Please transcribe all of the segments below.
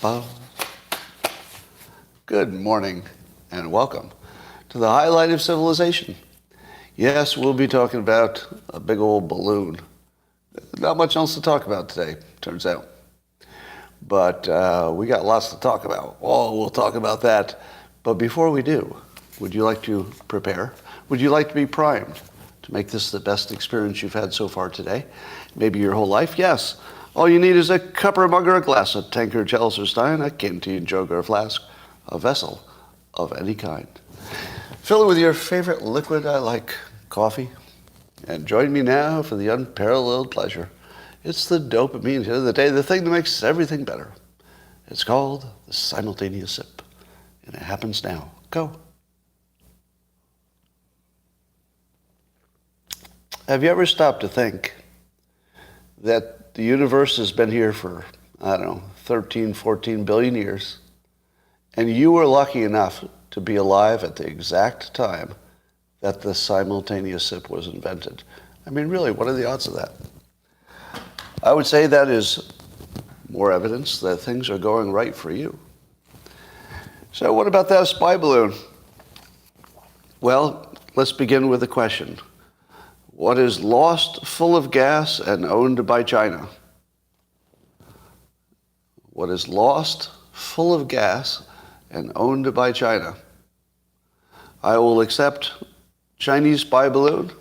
Applause. Good morning and welcome to the highlight of civilization. Yes, we'll be talking about a big old balloon. Not much else to talk about today, turns out. But we got lots to talk about. Oh, we'll talk about that. But before we do, would you like to prepare? Would you like to be primed to make this the best experience you've had so far today? Maybe your whole life? Yes. All you need is a cup or a mug or a glass, a tankard, chalice or stein, a canteen, jug or a flask, a vessel of any kind. Fill it with your favorite liquid. I like coffee. And join me now for the unparalleled pleasure. It's the dopamine hit of the day, the thing that makes everything better. It's called the simultaneous sip. And it happens now. Go. Have you ever stopped to think that the universe has been here for, 13, 14 billion years, and you were lucky enough to be alive at the exact time that the simultaneous sip was invented? I mean, really, what are the odds of that? I would say that is more evidence that things are going right for you. So what about that spy balloon? Well, let's begin with a question. What is lost full of gas and owned by China? What is lost full of gas and owned by China? I will accept Chinese spy balloon,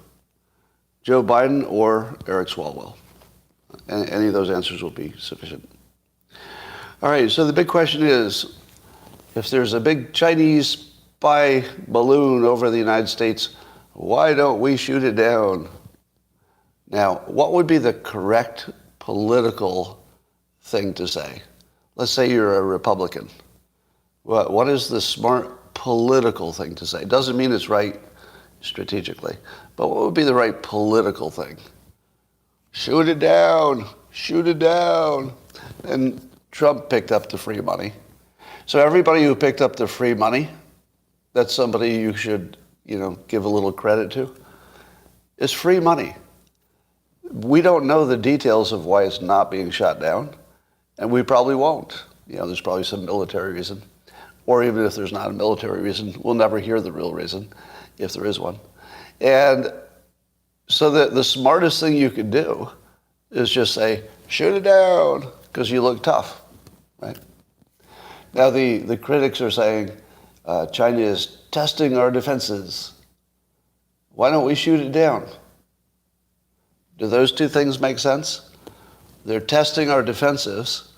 Joe Biden, or Eric Swalwell. Any of those answers will be sufficient. All right, so the big question is, if there's a big Chinese spy balloon over the United States, why don't we shoot it down? Now, what would be the correct political thing to say? Let's say you're a Republican. What is the smart political thing to say? It doesn't mean it's right strategically, but what would be the right political thing? Shoot it down, shoot it down. And Trump picked up the free money. So everybody who picked up the free money, that's somebody you should give a little credit to. It's free money. We don't know the details of why it's not being shot down, and we probably won't. There's probably some military reason. Or even if there's not a military reason, we'll never hear the real reason, if there is one. And so the smartest thing you could do is just say, shoot it down, because you look tough, right? Now the critics are saying, China is testing our defenses. Why don't we shoot it down? Do those two things make sense? They're testing our defenses,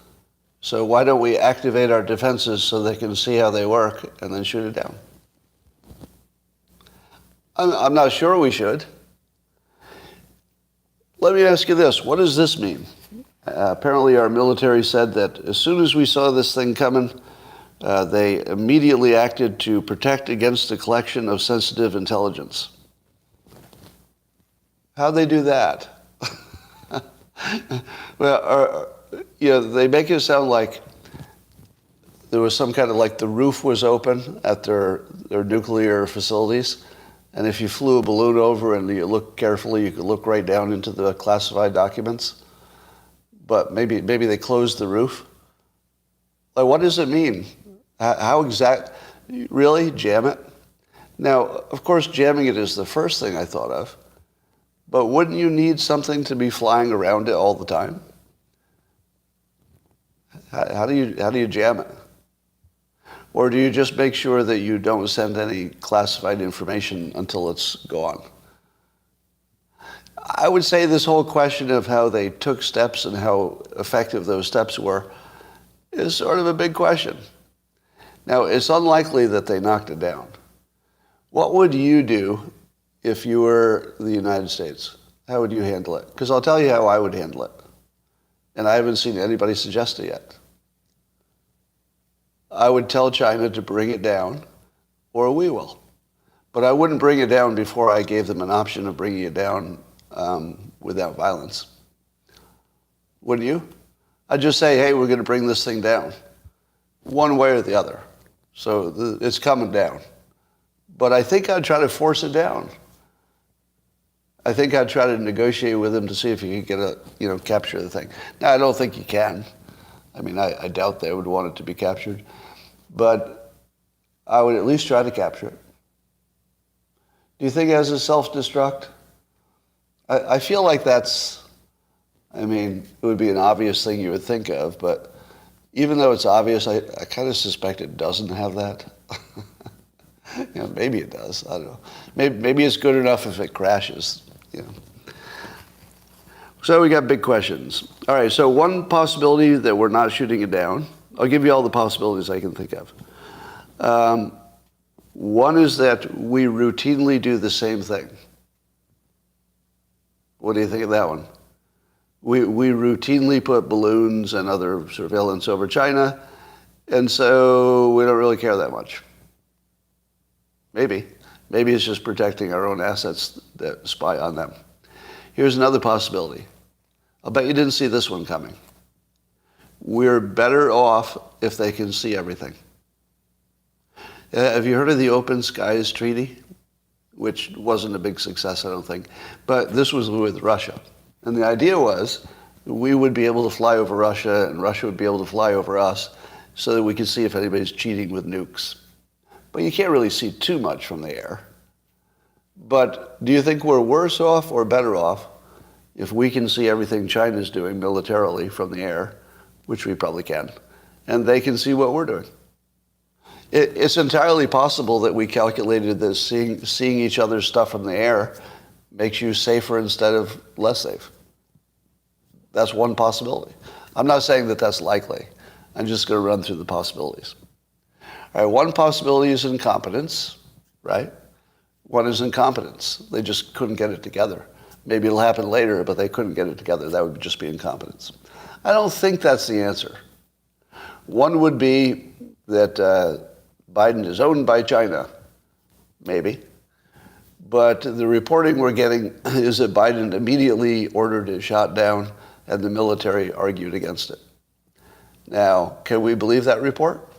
so why don't we activate our defenses so they can see how they work and then shoot it down? I'm not sure we should. Let me ask you this. What does this mean? Apparently our military said that as soon as we saw this thing coming, they immediately acted to protect against the collection of sensitive intelligence. How'd they do that? Well, they make it sound like there was some kind of the roof was open at their nuclear facilities, and if you flew a balloon over and you look carefully, you could look right down into the classified documents. But maybe they closed the roof. What does it mean? How exact? Really? Jam it? Now, of course, jamming it is the first thing I thought of. But wouldn't you need something to be flying around it all the time? How do you jam it? Or do you just make sure that you don't send any classified information until it's gone? I would say this whole question of how they took steps and how effective those steps were is sort of a big question. Now, it's unlikely that they knocked it down. What would you do if you were the United States? How would you handle it? Because I'll tell you how I would handle it. And I haven't seen anybody suggest it yet. I would tell China to bring it down, or we will. But I wouldn't bring it down before I gave them an option of bringing it down without violence. Wouldn't you? I'd just say, hey, we're going to bring this thing down, one way or the other. So it's coming down. But I think I'd try to force it down. I think I'd try to negotiate with him to see if he could get capture the thing. Now, I don't think you can. I mean, I doubt they would want it to be captured, but I would at least try to capture it. Do you think it has a self-destruct? I feel like that's, I mean, it would be an obvious thing you would think of, but even though it's obvious, I kind of suspect it doesn't have that. You know, maybe it does. I don't know. Maybe it's good enough if it crashes. You know. So we got big questions. All right, so one possibility that we're not shooting it down. I'll give you all the possibilities I can think of. One is that we routinely do the same thing. What do you think of that one? We routinely put balloons and other surveillance over China, and so we don't really care that much. Maybe. Maybe it's just protecting our own assets that spy on them. Here's another possibility. I'll bet you didn't see this one coming. We're better off if they can see everything. Have you heard of the Open Skies Treaty? Which wasn't a big success, I don't think. But this was with Russia. And the idea was we would be able to fly over Russia and Russia would be able to fly over us so that we could see if anybody's cheating with nukes. But you can't really see too much from the air. But do you think we're worse off or better off if we can see everything China's doing militarily from the air, which we probably can, and they can see what we're doing? It's entirely possible that we calculated that seeing each other's stuff from the air makes you safer instead of less safe. That's one possibility. I'm not saying that that's likely. I'm just going to run through the possibilities. All right, one possibility is incompetence, right? One is incompetence. They just couldn't get it together. Maybe it'll happen later, but they couldn't get it together. That would just be incompetence. I don't think that's the answer. One would be that Biden is owned by China, maybe. But the reporting we're getting is that Biden immediately ordered it shot down and the military argued against it. Now, can we believe that report?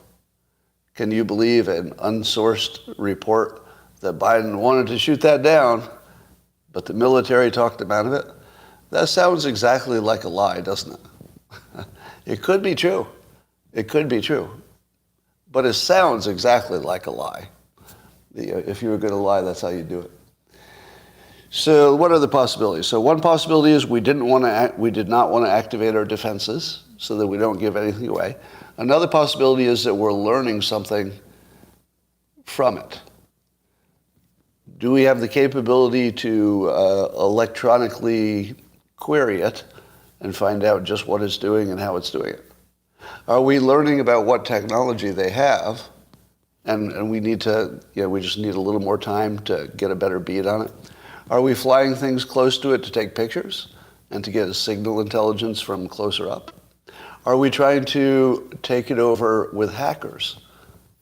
Can you believe an unsourced report that Biden wanted to shoot that down, but the military talked him out of it? That sounds exactly like a lie, doesn't it? It could be true. It could be true. But it sounds exactly like a lie. If you were going to lie, that's how you do it. So what are the possibilities? So one possibility is we did not want to activate our defenses so that we don't give anything away. Another possibility is that we're learning something from it. Do we have the capability to electronically query it and find out just what it's doing and how it's doing it? Are we learning about what technology they have, and we need to, we just need a little more time to get a better beat on it? Are we flying things close to it to take pictures and to get a signal intelligence from closer up? Are we trying to take it over with hackers?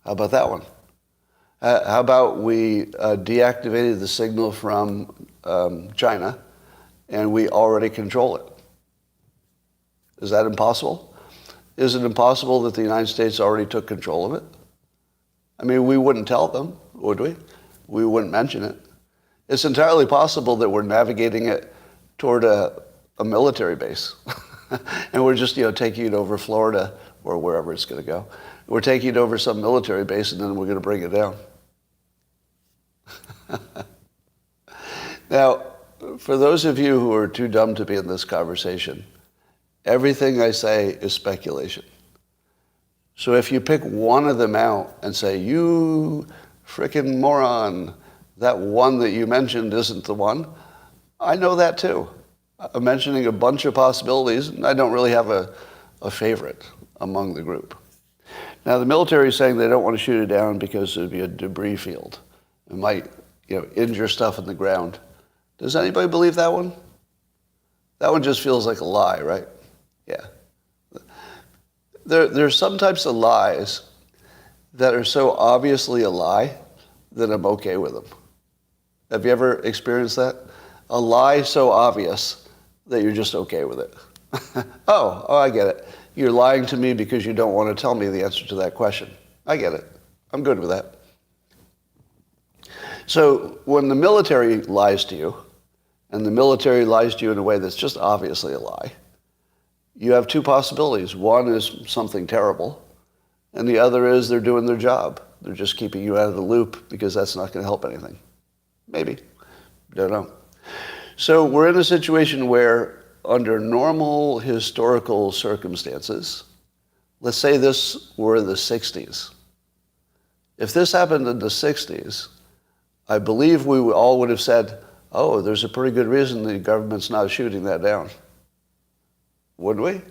How about that one? How about we deactivated the signal from China and we already control it? Is that impossible? Is it impossible that the United States already took control of it? I mean, we wouldn't tell them, would we? We wouldn't mention it. It's entirely possible that we're navigating it toward a military base. And we're just, taking it over Florida or wherever it's going to go. We're taking it over some military base and then we're going to bring it down. Now, for those of you who are too dumb to be in this conversation, everything I say is speculation. So if you pick one of them out and say, you frickin' moron, that one that you mentioned isn't the one, I know that too. I'm mentioning a bunch of possibilities, and I don't really have a favorite among the group. Now, the military is saying they don't want to shoot it down because it would be a debris field. It might, injure stuff in the ground. Does anybody believe that one? That one just feels like a lie, right? Yeah. There's some types of lies that are so obviously a lie that I'm okay with them. Have you ever experienced that? A lie so obvious that you're just okay with it. Oh, I get it. You're lying to me because you don't want to tell me the answer to that question. I get it. I'm good with that. So when the military lies to you, and the military lies to you in a way that's just obviously a lie, you have two possibilities. One is something terrible, and the other is they're doing their job. They're just keeping you out of the loop because that's not going to help anything. Maybe. Don't know. So we're in a situation where, under normal historical circumstances, let's say this were the 60s. If this happened in the 60s, I believe we all would have said, oh, there's a pretty good reason the government's not shooting that down. Wouldn't we?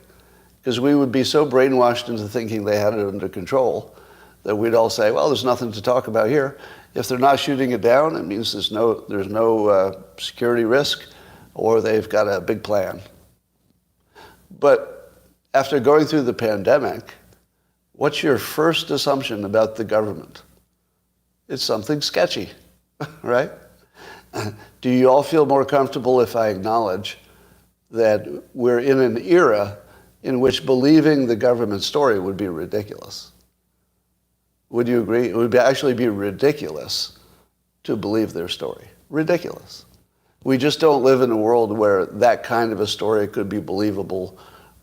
Because we would be so brainwashed into thinking they had it under control that we'd all say, well, there's nothing to talk about here. If they're not shooting it down, it means there's no security risk, or they've got a big plan. But after going through the pandemic, what's your first assumption about the government? It's something sketchy, right? Do you all feel more comfortable if I acknowledge that we're in an era in which believing the government story would be ridiculous? Would you agree? It would actually be ridiculous to believe their story. Ridiculous. We just don't live in a world where that kind of a story could be believable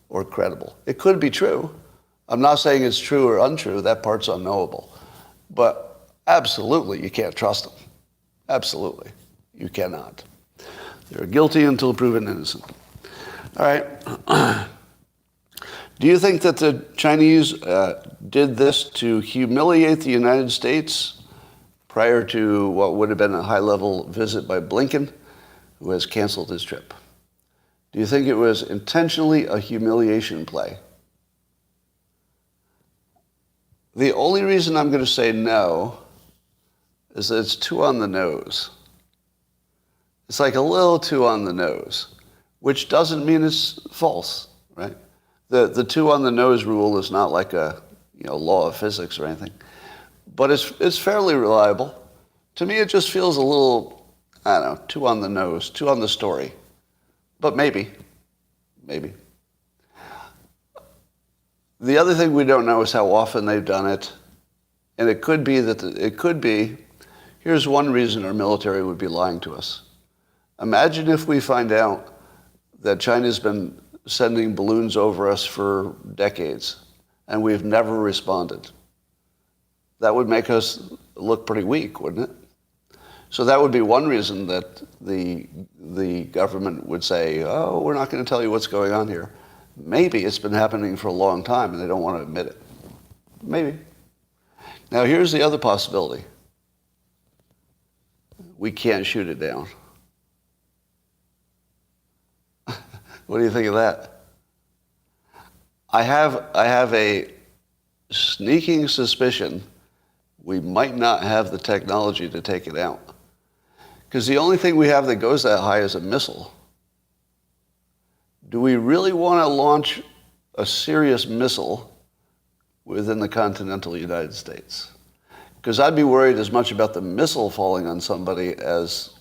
or credible. It could be true. I'm not saying it's true or untrue. That part's unknowable. But absolutely, you can't trust them. Absolutely. You cannot. They're guilty until proven innocent. All right. Do you think that the Chinese did this to humiliate the United States prior to what would have been a high-level visit by Blinken, who has canceled his trip? Do you think it was intentionally a humiliation play? The only reason I'm going to say no is that it's too on the nose. It's like a little too on the nose, which doesn't mean it's false, right? The too on the nose rule is not like a law of physics or anything, but it's fairly reliable. To me, it just feels a little, I don't know, too on the nose, too on the story. But maybe. The other thing we don't know is how often they've done it, and it could be. Here's one reason our military would be lying to us. Imagine if we find out that China's been sending balloons over us for decades, and we've never responded. That would make us look pretty weak, wouldn't it? So that would be one reason that the government would say, oh, we're not going to tell you what's going on here. Maybe it's been happening for a long time, and they don't want to admit it. Maybe. Now, here's the other possibility. We can't shoot it down. What do you think of that? I have a sneaking suspicion we might not have the technology to take it out. Because the only thing we have that goes that high is a missile. Do we really want to launch a serious missile within the continental United States? Because I'd be worried as much about the missile falling on somebody as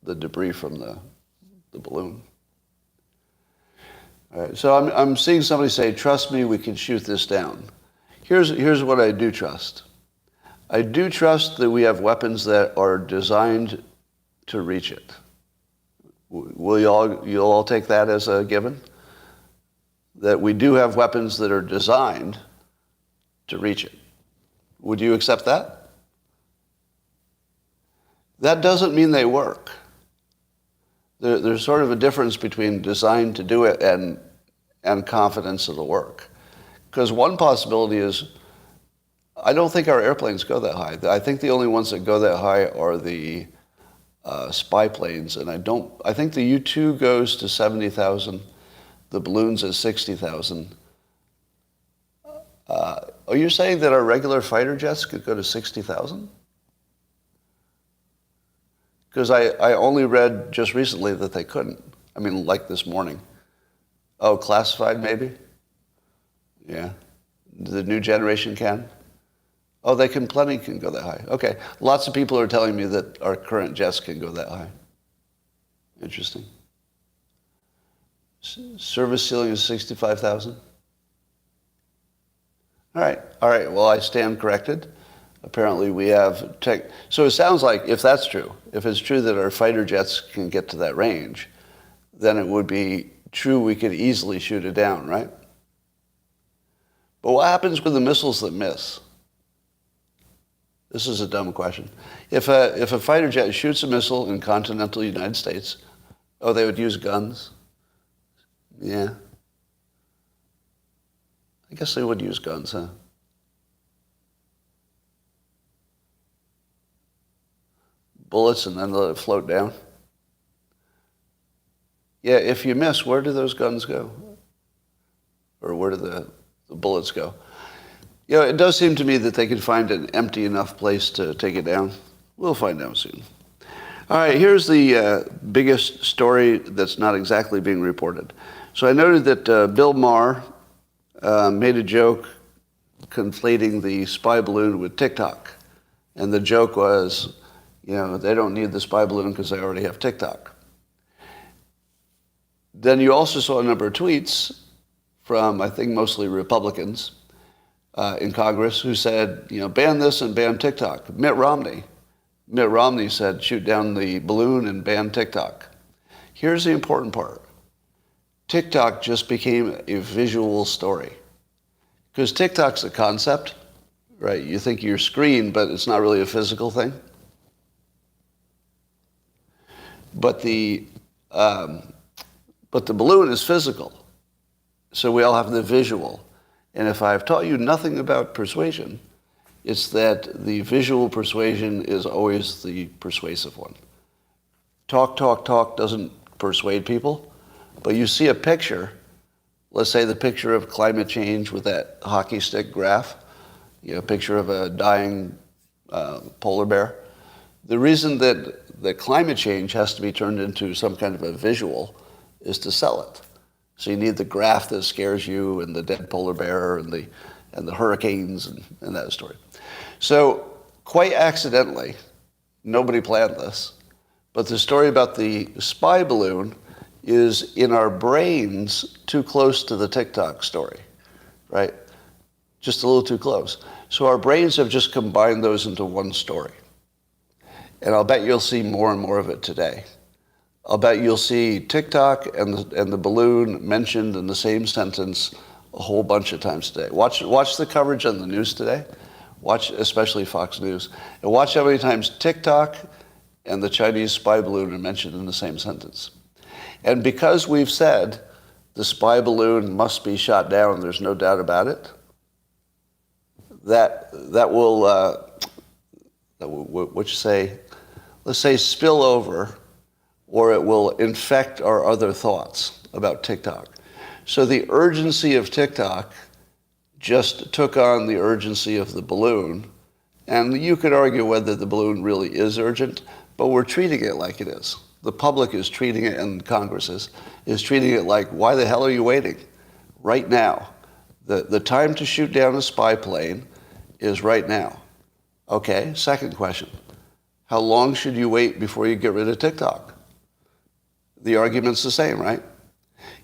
the debris from the balloon. All right, so I'm seeing somebody say, trust me, we can shoot this down. Here's what I do trust. I do trust that we have weapons that are designed to reach it. Will you'll all take that as a given? That we do have weapons that are designed to reach it. Would you accept that? That doesn't mean they work. There's sort of a difference between designed to do it and confidence it'll work. Because one possibility is, I don't think our airplanes go that high. I think the only ones that go that high are the spy planes, and I think the U-2 goes to 70,000, the balloons at 60,000. Are you saying that our regular fighter jets could go to 60,000? Because I only read just recently that they couldn't. I mean, like this morning. Oh, classified maybe? Yeah. The new generation can? Oh, plenty can go that high. Okay. Lots of people are telling me that our current jets can go that high. Interesting. Service ceiling is 65,000? All right. Well, I stand corrected. Apparently we have tech. So it sounds like, if that's true, if it's true that our fighter jets can get to that range, then it would be true, we could easily shoot it down, right? But what happens with the missiles that miss? This is a dumb question. If a fighter jet shoots a missile in continental United States, oh, they would use guns? Yeah. I guess they would use guns, huh? Bullets and then let it float down? Yeah, if you miss, where do those guns go? Or where do the bullets go? You know, it does seem to me that they could find an empty enough place to take it down. We'll find out soon. All right, here's the biggest story that's not exactly being reported. So I noted that Bill Maher made a joke conflating the spy balloon with TikTok. And the joke was, you know, they don't need the spy balloon because they already have TikTok. Then you also saw a number of tweets from, I think, mostly Republicans in Congress who said, you know, ban this and ban TikTok. Mitt Romney said, shoot down the balloon and ban TikTok. Here's the important part. TikTok just became a visual story. Because TikTok's a concept, right? You think your screen, but it's not really a physical thing. But the balloon is physical. So we all have the visual. And if I've taught you nothing about persuasion, it's that the visual persuasion is always the persuasive one. Talk doesn't persuade people. But you see a picture, let's say the picture of climate change with that hockey stick graph, you know, a picture of a dying polar bear. The reason that climate change has to be turned into some kind of a visual is to sell it. So you need the graph that scares you and the dead polar bear and the hurricanes and that story. So quite accidentally, nobody planned this, but the story about the spy balloon is in our brains too close to the TikTok story, right? Just a little too close. So our brains have just combined those into one story. And I'll bet you'll see more and more of it today. I'll bet you'll see TikTok and the balloon mentioned in the same sentence a whole bunch of times today. Watch the coverage on the news today. Watch especially Fox News. And watch how many times TikTok and the Chinese spy balloon are mentioned in the same sentence. And because we've said the spy balloon must be shot down, there's no doubt about it, that will, let's say spill over, or it will infect our other thoughts about TikTok. So the urgency of TikTok just took on the urgency of the balloon, and you could argue whether the balloon really is urgent, but we're treating it like it is. The public is treating it, and Congress is treating it like, why the hell are you waiting? Right now. The time to shoot down a spy plane is right now. Okay, second question. How long should you wait before you get rid of TikTok? The argument's the same, right?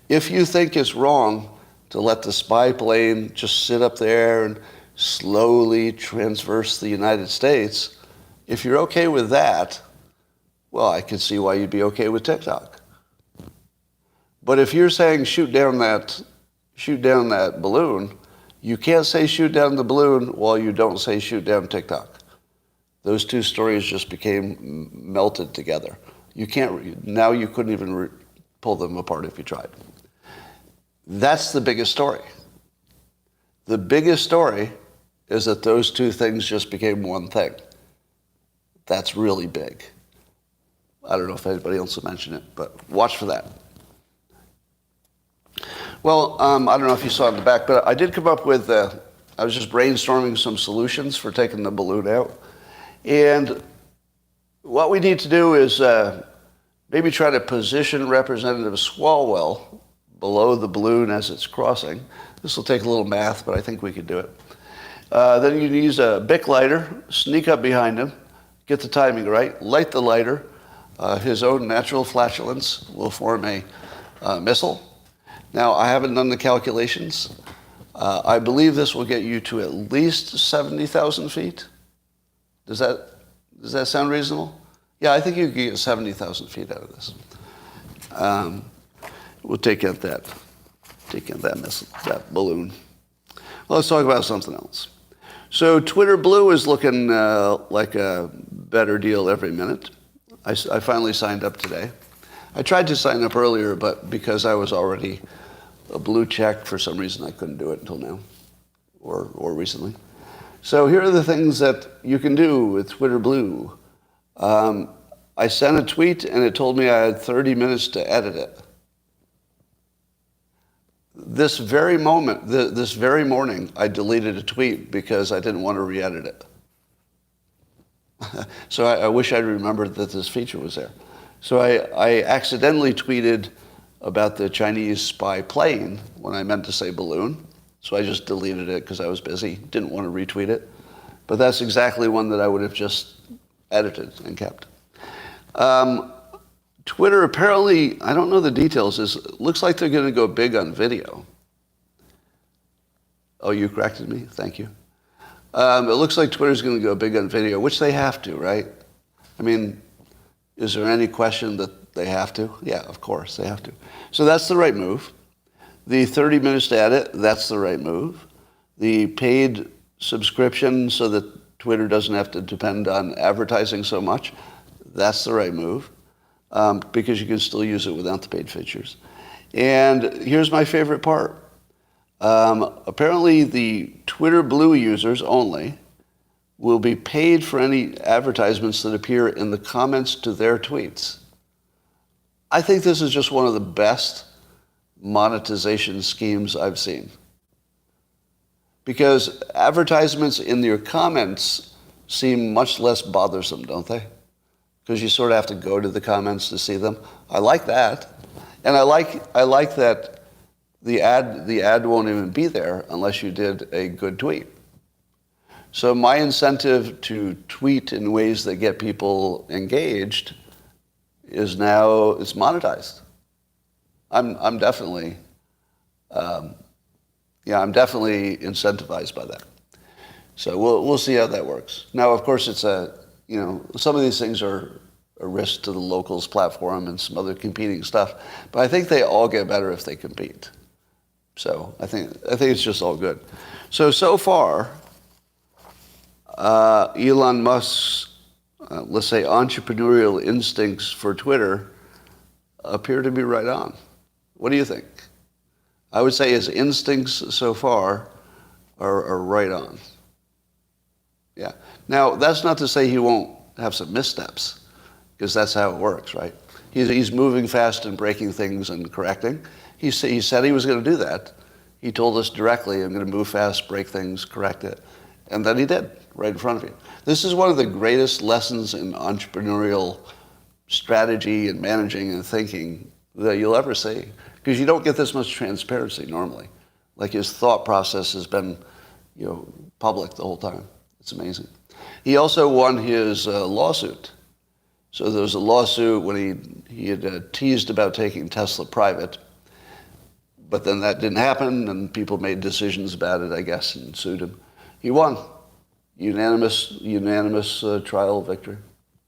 If you think it's wrong to let the spy plane just sit up there and slowly transverse the United States, if you're okay with that, well, I can see why you'd be okay with TikTok. But if you're saying shoot down that balloon, you can't say shoot down the balloon while you don't say shoot down TikTok. Those two stories just became melted together. Now you couldn't even pull them apart if you tried. That's the biggest story. The biggest story is that those two things just became one thing. That's really big. I don't know if anybody else will mention it, but watch for that. Well, I don't know if you saw in the back, but I did come up with, I was just brainstorming some solutions for taking the balloon out. And what we need to do is maybe try to position Representative Swalwell below the balloon as it's crossing. This will take a little math, but I think we could do it. Then you use a Bic lighter, sneak up behind him, get the timing right, light the lighter. His own natural flatulence will form a missile. Now, I haven't done the calculations. I believe this will get you to at least 70,000 feet. Does that sound reasonable? Yeah, I think you can get 70,000 feet out of this. we'll take out that balloon. Well, let's talk about something else. So Twitter Blue is looking like a better deal every minute. I finally signed up today. I tried to sign up earlier, but because I was already a blue check, for some reason I couldn't do it until now, or recently. So here are the things that you can do with Twitter Blue. I sent a tweet and it told me I had 30 minutes to edit it. This very morning, I deleted a tweet because I didn't want to re-edit it. So I wish I'd remembered that this feature was there. So I accidentally tweeted about the Chinese spy plane when I meant to say balloon. So I just deleted it because I was busy, didn't want to retweet it. But that's exactly one that I would have just edited and kept. Twitter apparently, I don't know the details, it looks like they're going to go big on video. Oh, you corrected me? Thank you. It looks like Twitter's going to go big on video, which they have to, right? I mean, is there any question that they have to? Yeah, of course, they have to. So that's the right move. The 30 minutes to edit, that's the right move. The paid subscription so that Twitter doesn't have to depend on advertising so much, that's the right move. Because you can still use it without the paid features. And here's my favorite part. Apparently the Twitter Blue users only will be paid for any advertisements that appear in the comments to their tweets. I think this is just one of the best monetization schemes I've seen. Because advertisements in your comments seem much less bothersome, don't they? Because you sort of have to go to the comments to see them. I like that. And I like that the ad won't even be there unless you did a good tweet. So my incentive to tweet in ways that get people engaged is now, it's monetized. I'm definitely incentivized by that. So we'll see how that works. Now, of course, it's some of these things are a risk to the locals platform and some other competing stuff, but I think they all get better if they compete. So I think it's just all good. So far, Elon Musk's, let's say, entrepreneurial instincts for Twitter appear to be right on. What do you think? I would say his instincts so far are right on. Yeah. Now, that's not to say he won't have some missteps, because that's how it works, right? He's moving fast and breaking things and correcting. He said he was going to do that. He told us directly, I'm going to move fast, break things, correct it. And then he did, right in front of you. This is one of the greatest lessons in entrepreneurial strategy and managing and thinking that you'll ever see, because you don't get this much transparency normally. Like his thought process has been, public the whole time. It's amazing. He also won his lawsuit. So there was a lawsuit when he had teased about taking Tesla private, but then that didn't happen, and people made decisions about it, I guess, and sued him. He won. Unanimous trial victory.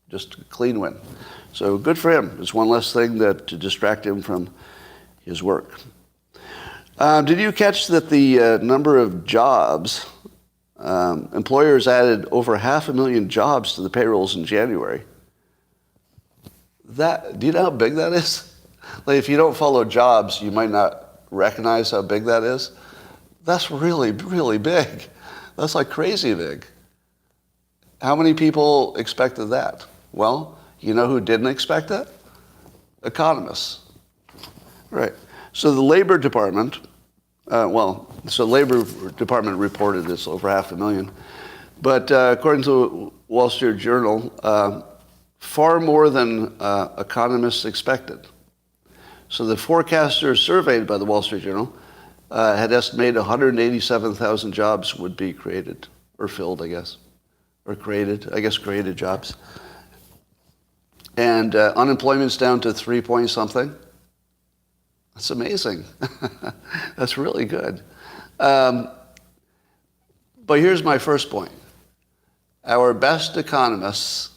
Just a clean win. So good for him. It's one less thing to distract him from his work. Did you catch that the number of jobs, employers added over 500,000 jobs to the payrolls in January? Do you know how big that is? Like, if you don't follow jobs, you might not recognize how big that is. That's really, really big. That's like crazy big. How many people expected that? Well, you know who didn't expect that? Economists. Right. So the Labor Department, Labor Department reported this over 500,000. But according to Wall Street Journal, far more than economists expected. So the forecasters surveyed by the Wall Street Journal had estimated 187,000 jobs would be created, or filled, I guess. Or created jobs. And unemployment's down to 3 point something. That's amazing. That's really good. But here's my first point. Our best economists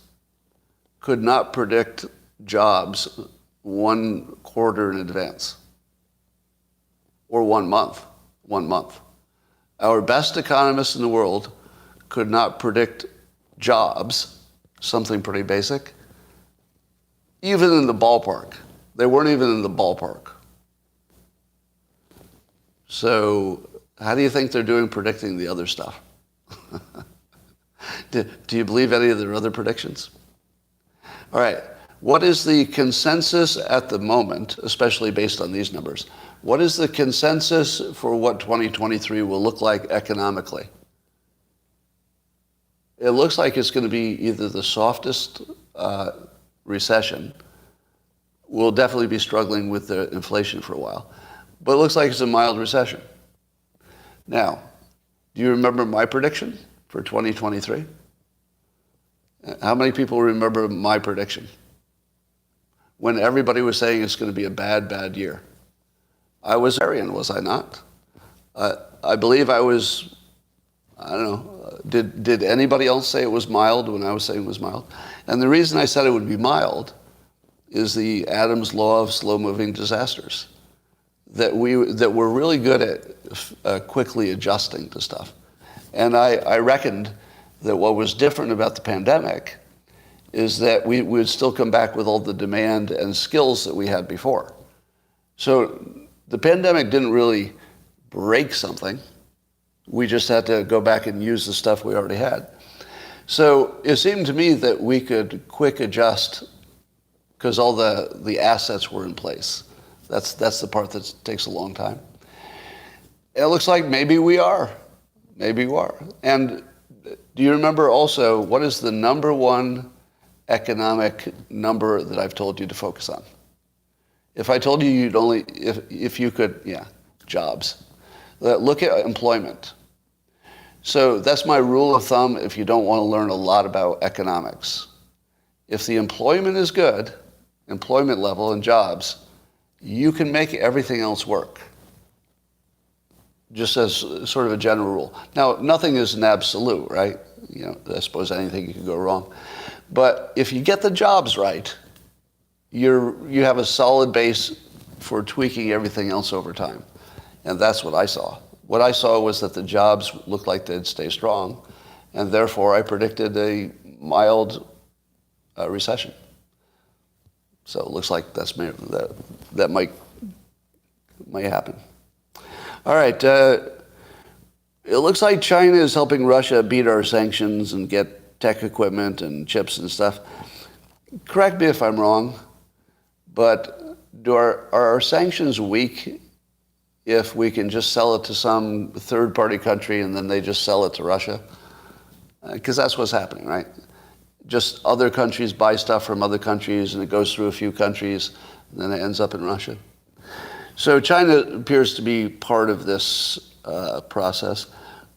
could not predict jobs 1 quarter in advance. or 1 month. 1 month. Our best economists in the world could not predict jobs, something pretty basic, even in the ballpark. They weren't even in the ballpark. So how do you think they're doing predicting the other stuff? Do you believe any of their other predictions? All right. What is the consensus at the moment, especially based on these numbers? What is the consensus for what 2023 will look like economically? It looks like it's going to be either the softest recession. We'll definitely be struggling with the inflation for a while. But it looks like it's a mild recession. Now, do you remember my prediction for 2023? How many people remember my prediction? When everybody was saying it's going to be a bad, bad year. I was Aryan, was I not? I believe I was, I don't know, did anybody else say it was mild when I was saying it was mild? And the reason I said it would be mild is the Adams law of slow-moving disasters. That we're really good at quickly adjusting to stuff. And I reckoned that what was different about the pandemic is that we would still come back with all the demand and skills that we had before. So the pandemic didn't really break something. We just had to go back and use the stuff we already had. So it seemed to me that we could quick adjust because all the assets were in place. That's the part that takes a long time. It looks like maybe we are. Maybe we are. And do you remember also what is the number one economic number that I've told you to focus on? If I told you you'd only, if you could, jobs. Look at employment. So that's my rule of thumb if you don't want to learn a lot about economics. If the employment is good, employment level and jobs, you can make everything else work. Just as sort of a general rule. Now, nothing is an absolute, right? I suppose anything could go wrong. But if you get the jobs right, you have a solid base for tweaking everything else over time. And that's what I saw. What I saw was that the jobs looked like they'd stay strong, and therefore I predicted a mild recession. So it looks like that might happen. All right. It looks like China is helping Russia beat our sanctions and get tech equipment and chips and stuff. Correct me if I'm wrong, but are our sanctions weak if we can just sell it to some third-party country and then they just sell it to Russia? Because that's what's happening, right? Just other countries buy stuff from other countries and it goes through a few countries and then it ends up in Russia. So China appears to be part of this process.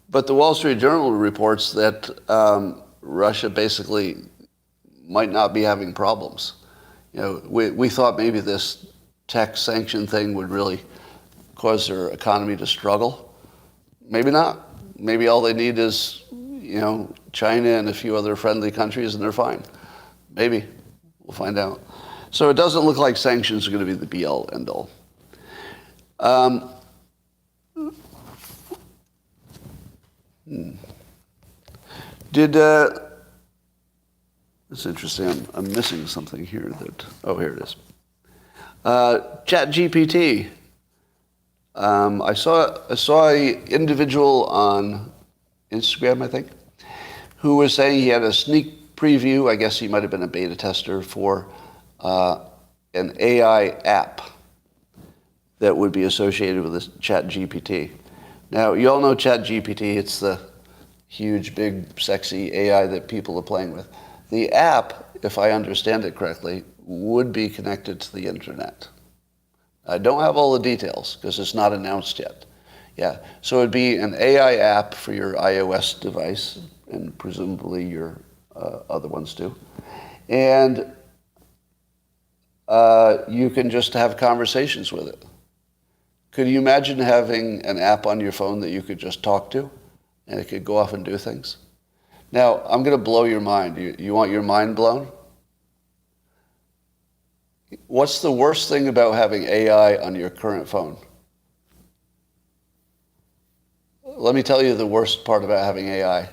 But the Wall Street Journal reports that Russia basically might not be having problems. We thought maybe this tech sanction thing would really cause their economy to struggle. Maybe not. Maybe all they need is, China and a few other friendly countries and they're fine. Maybe. We'll find out. So it doesn't look like sanctions are going to be the be-all, end-all. It's interesting. I'm missing something here. Here it is. ChatGPT. I saw an individual on Instagram, I think, who was saying he had a sneak preview. I guess he might have been a beta tester for an AI app that would be associated with this ChatGPT. Now, you all know ChatGPT. It's the huge, big, sexy AI that people are playing with. The app, if I understand it correctly, would be connected to the internet. I don't have all the details because it's not announced yet. Yeah, so it'd be an AI app for your iOS device and presumably your other ones too. And you can just have conversations with it. Could you imagine having an app on your phone that you could just talk to and it could go off and do things? Now, I'm going to blow your mind. You want your mind blown? What's the worst thing about having AI on your current phone? let me tell you the worst part about having AI.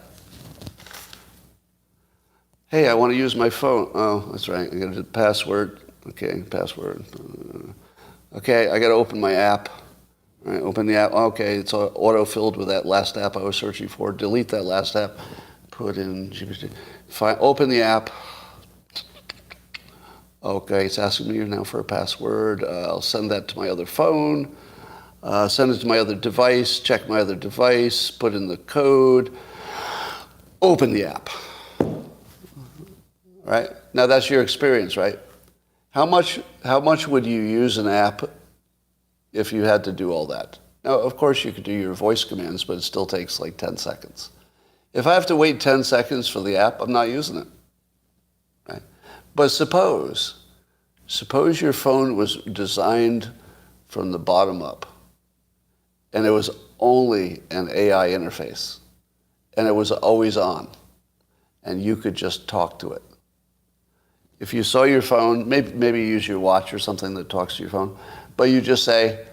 Hey, I want to use my phone. Oh, that's right. I got to do password. Okay, password. Okay, I got to open my app. All right, open the app. Okay, it's auto-filled with that last app I was searching for. Delete that last app. Put in GPT. Open the app. Okay, it's asking me now for a password. I'll send that to my other phone. Send it to my other device. Check my other device. Put in the code. Open the app. Right? Now that's your experience, right? How much would you use an app if you had to do all that? Now, of course, you could do your voice commands, but it still takes like 10 seconds. If I have to wait 10 seconds for the app, I'm not using it. Right? But suppose your phone was designed from the bottom up, and it was only an AI interface, and it was always on, and you could just talk to it. If you saw your phone, maybe use your watch or something that talks to your phone, but you just say,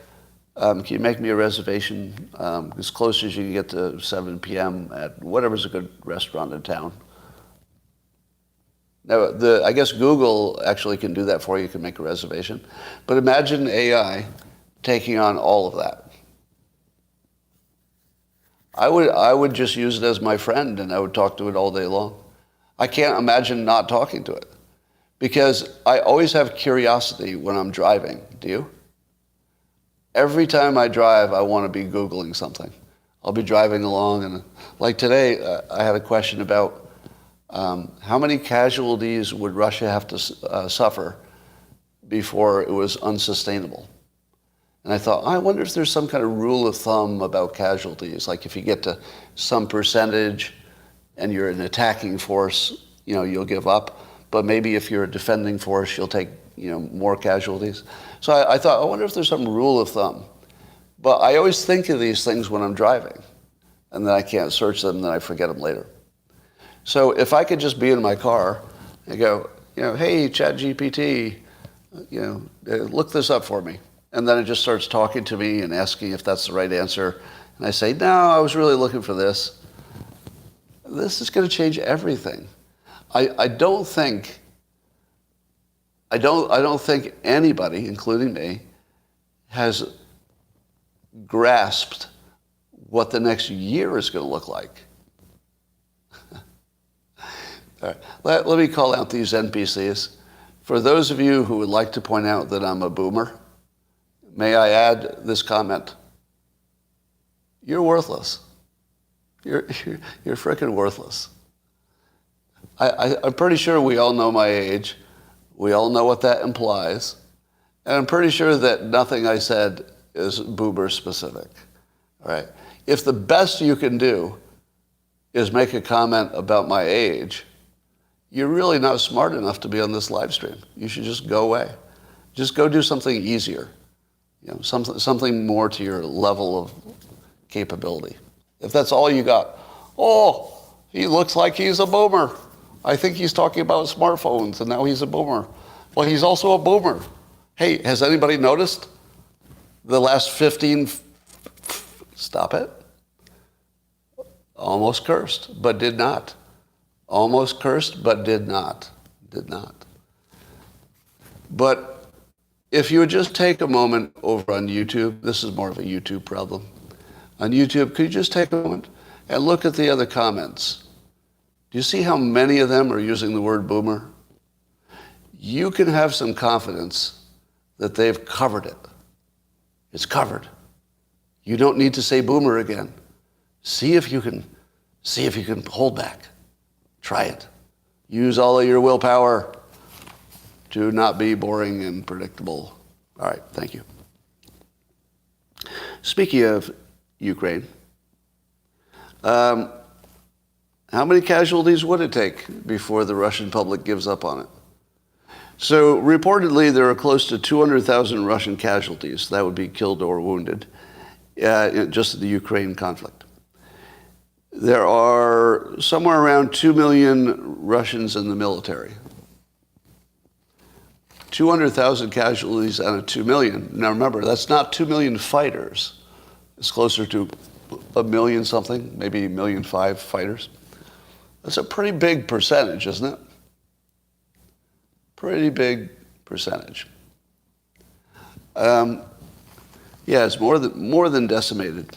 can you make me a reservation as close as you can get to 7 p.m. at whatever's a good restaurant in town? Now, I guess Google actually can do that for you. You can make a reservation. But imagine AI taking on all of that. I would just use it as my friend, and I would talk to it all day long. I can't imagine not talking to it, because I always have curiosity when I'm driving. Do you? Every time I drive, I want to be Googling something. I'll be driving along, and like today, I had a question about how many casualties would Russia have to suffer before it was unsustainable? And I thought, I wonder if there's some kind of rule of thumb about casualties. Like if you get to some percentage and you're an attacking force, you'll give up. But maybe if you're a defending force, you'll take, more casualties. So I thought, I wonder if there's some rule of thumb. But I always think of these things when I'm driving, and then I can't search them, and then I forget them later. So if I could just be in my car and go, hey, ChatGPT, look this up for me. And then it just starts talking to me and asking if that's the right answer. And I say, no, I was really looking for this. This is going to change everything. I don't think anybody, including me, has grasped what the next year is going to look like. All right. Let me call out these NPCs. For those of you who would like to point out that I'm a boomer, may I add this comment? You're worthless. You're frickin' worthless. I'm pretty sure we all know my age. We all know what that implies. And I'm pretty sure that nothing I said is boomer specific. All right. If the best you can do is make a comment about my age, you're really not smart enough to be on this live stream. You should just go away. Just go do something easier. Something more to your level of capability. If that's all you got, he looks like he's a boomer. I think he's talking about smartphones, and now he's a boomer. Well, he's also a boomer. Hey, has anybody noticed the last 15... Stop it. Almost cursed, but did not. Almost cursed, but did not. Did not. But if you would just take a moment over on YouTube, this is more of a YouTube problem. On YouTube, could you just take a moment and look at the other comments? Do you see how many of them are using the word boomer? You can have some confidence that they've covered it. It's covered. You don't need to say boomer again. See if you can hold back. Try it. Use all of your willpower to not be boring and predictable. All right, thank you. Speaking of Ukraine, how many casualties would it take before the Russian public gives up on it? So reportedly, there are close to 200,000 Russian casualties. That would be killed or wounded, just in the Ukraine conflict. There are somewhere around 2 million Russians in the military. 200,000 casualties out of 2 million. Now remember, that's not 2 million fighters. It's closer to a million something, maybe 1,500,000 fighters. That's a pretty big percentage, isn't it? Pretty big percentage. Yeah, it's more than decimated.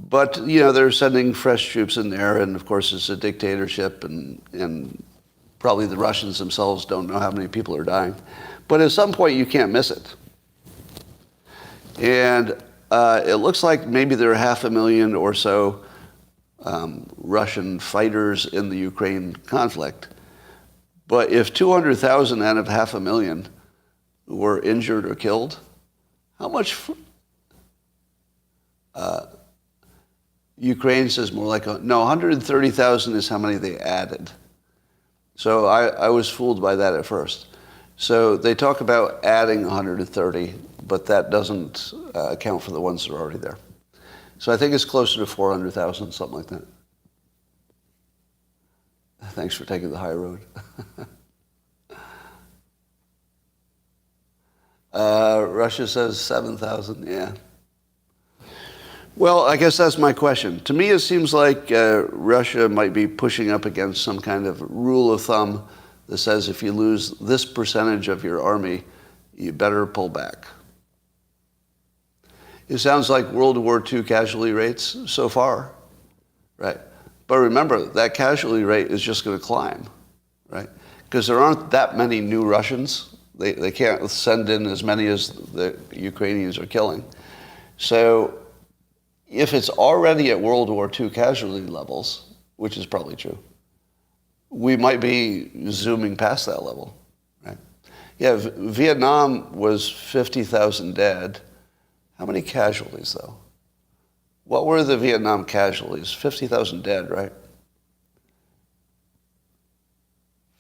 But, you know, they're sending fresh troops in there, and of course it's a dictatorship, and probably the Russians themselves don't know how many people are dying. But at some point you can't miss it. And it looks like maybe there are 500,000 or so Russian fighters in the Ukraine conflict. But if 200,000 out of 500,000 were injured or killed, how much? Ukraine says more like, 130,000 is how many they added. So I was fooled by that at first. So they talk about adding 130, but that doesn't account for the ones that are already there. So I think it's closer to 400,000, something like that. Thanks for taking the high road. Russia says 7,000, yeah. Well, I guess that's my question. To me, it seems like Russia might be pushing up against some kind of rule of thumb that says if you lose this percentage of your army, you better pull back. It sounds like World War II casualty rates so far, right? But remember, that casualty rate is just going to climb, right? Because there aren't that many new Russians. They can't send in as many as the Ukrainians are killing. So if it's already at World War II casualty levels, which is probably true, we might be zooming past that level, right? Yeah, Vietnam was 50,000 dead. How many casualties, though? What were the Vietnam casualties? 50,000 dead, right?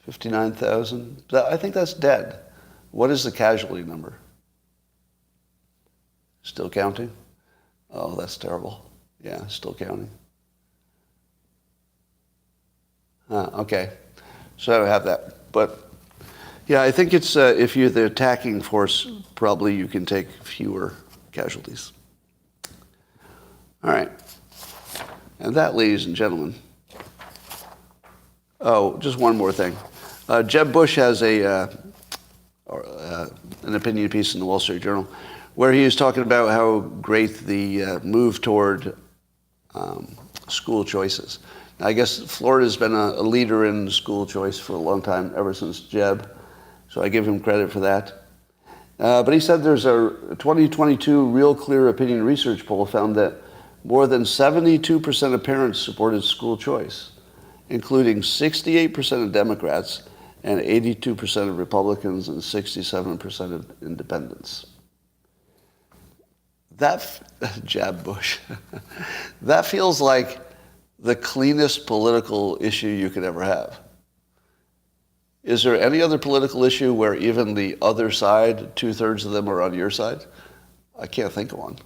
59,000? I think that's dead. What is the casualty number? Still counting? Oh, that's terrible. Yeah, still counting. Okay. So I don't have that. But, yeah, I think it's, if you're the attacking force, probably you can take fewer casualties. All right. And that, ladies and gentlemen, just one more thing. Jeb Bush has an opinion piece in the Wall Street Journal where he was talking about how great the move toward school choices. Now, I guess Florida's been a leader in school choice for a long time, ever since Jeb, so I give him credit for that. But he said there's a 2022 Real Clear Opinion Research poll found that more than 72% of parents supported school choice, including 68% of Democrats and 82% of Republicans and 67% of independents. Jeb Bush, that feels like the cleanest political issue you could ever have. Is there any other political issue where even the other side, 2/3 of them are on your side? I can't think of one.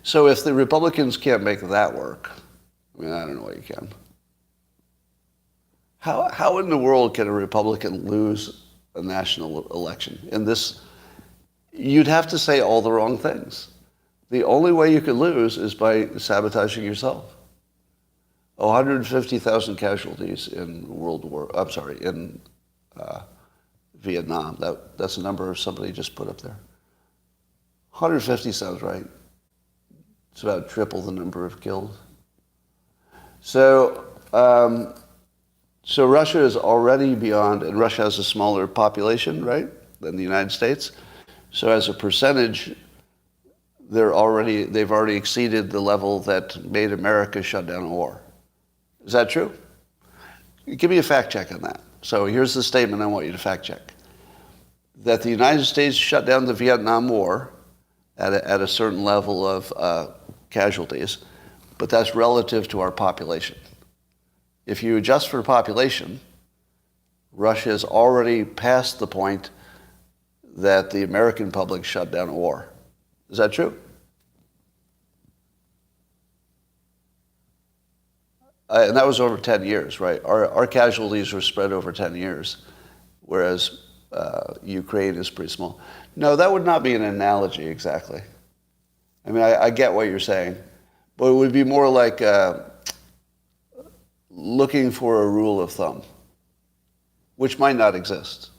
So if the Republicans can't make that work, I mean, I don't know what you can. How in the world can a Republican lose a national election? In this, you'd have to say all the wrong things. The only way you could lose is by sabotaging yourself. 150,000 casualties in Vietnam. That's a number somebody just put up there. 150 sounds right. It's about triple the number of killed. So Russia is already beyond, and Russia has a smaller population, right, than the United States. So as a percentage, they've already exceeded the level that made America shut down a war. Is that true? Give me a fact check on that. So here's the statement I want you to fact check. That the United States shut down the Vietnam War at a certain level of casualties, but that's relative to our population. If you adjust for population, Russia has already passed the point that the American public shut down a war. Is that true? And that was over 10 years, right? Our casualties were spread over 10 years, whereas Ukraine is pretty small. No, that would not be an analogy exactly. I mean, I get what you're saying, but it would be more like looking for a rule of thumb, which might not exist,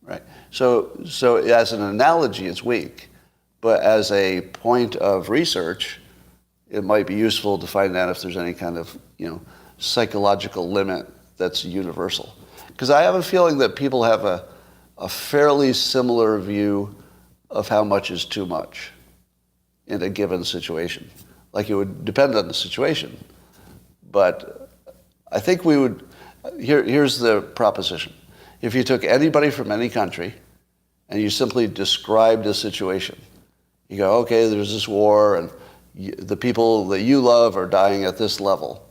right? So as an analogy, it's weak, but as a point of research, it might be useful to find out if there's any kind of, psychological limit that's universal. Because I have a feeling that people have a fairly similar view of how much is too much in a given situation. Like, it would depend on the situation. But I think we would, here's the proposition. If you took anybody from any country and you simply described a situation, you go, okay, there's this war and the people that you love are dying at this level.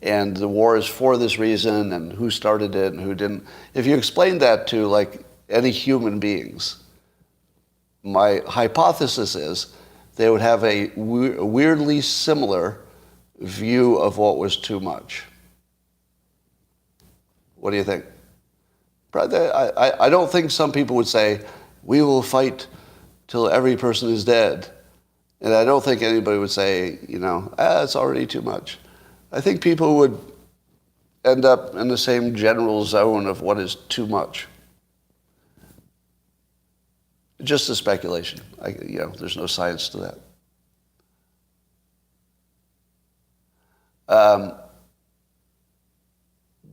And the war is for this reason, and who started it and who didn't. If you explain that to, like, any human beings, my hypothesis is they would have a weirdly similar view of what was too much. What do you think? I don't think some people would say, we will fight till every person is dead. And I don't think anybody would say, it's already too much. I think people would end up in the same general zone of what is too much. Just a speculation. There's no science to that.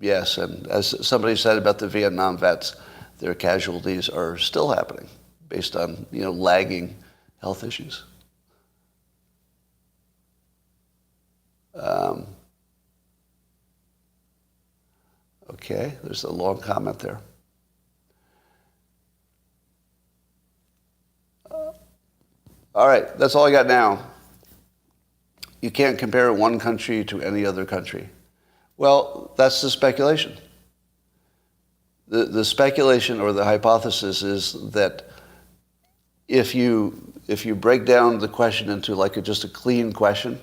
Yes, and as somebody said about the Vietnam vets, their casualties are still happening based on, lagging health issues. Okay, there's a long comment there. All right, that's all I got now. You can't compare one country to any other country. Well, that's the speculation. The speculation or the hypothesis is that if you break down the question into just a clean question,